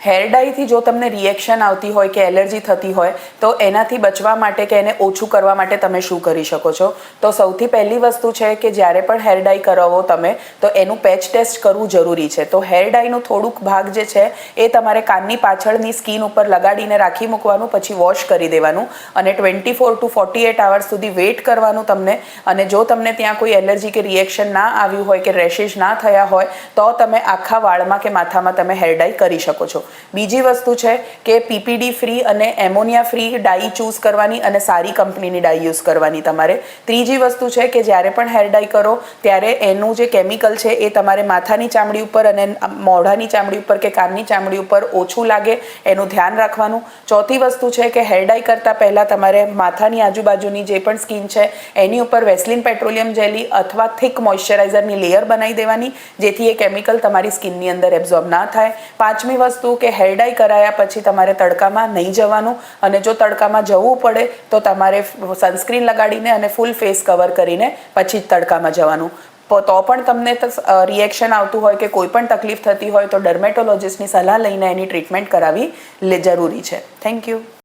Hair ડાયથી જો તમને reaction આવતી હોય કે એલર્જી થતી હોય તો એનાથી બચવા માટે કે એને ઓછું કરવા માટે તમે શું કરી શકો છો? તો સૌથી પહેલી વસ્તુ છે કે જ્યારે પણ હેર ડાય કરાવો તમે તો એનું પેચ ટેસ્ટ કરવું જરૂરી છે. તો હેર ડાયનું થોડુંક ભાગ જે છે એ તમારે કાનની પાછળની સ્કિન ઉપર લગાડીને રાખી મૂકવાનું, પછી વોશ કરી દેવાનું અને 24 to 48 hours સુધી વેઇટ કરવાનું તમને. અને જો તમને ત્યાં કોઈ એલર્જી કે રિએક્શન ના આવ્યું હોય કે રેશિસ ના થયા હોય તો તમે આખા વાળમાં કે માથામાં તમે હેર ડાય કરી શકો છો. બીજી વસ્તુ છે કે પીપીડી ફ્રી અને એમોનિયા ફ્રી ડાઈ ચૂઝ કરવાની અને સારી કંપનીની ડાઈ યુઝ કરવાની તમારે. ત્રીજી વસ્તુ છે કે જ્યારે પણ હેર ડાય કરો ત્યારે એનું જે કેમિકલ છે એ તમારે માથાની ચામડી ઉપર અને મોઢાની ચામડી ઉપર કે કાનની ચામડી ઉપર ઓછું લાગે એનું ધ્યાન રાખવાનું. ચોથી વસ્તુ છે કે હેર ડાય કરતાં પહેલાં તમારે માથાની આજુબાજુની જે પણ સ્કિન છે એની ઉપર વેસ્લિન પેટ્રોલિયમ જેલી અથવા થિક મોઇશ્ચરાઇઝરની લેયર બનાવી દેવાની, જેથી એ કેમિકલ તમારી સ્કિનની અંદર એબ્ઝોર્બ ના થાય. પાંચમી વસ્તુ કે હેર ડાય કરાયા પછી તમારે તડકામાં નહીં જવાનું, અને જો તડકામાં જવું પડે તો તમારે સનસ્ક્રીન લગાડીને અને ફૂલ ફેસ કવર કરીને પછી જ તડકામાં જવાનું. તો પણ તમને રિએક્શન આવતું હોય કે કોઈ પણ તકલીફ થતી હોય તો ડર્મેટોલોજિસ્ટની સલાહ લઈને એની ટ્રીટમેન્ટ કરાવવી જરૂરી છે. Thank you.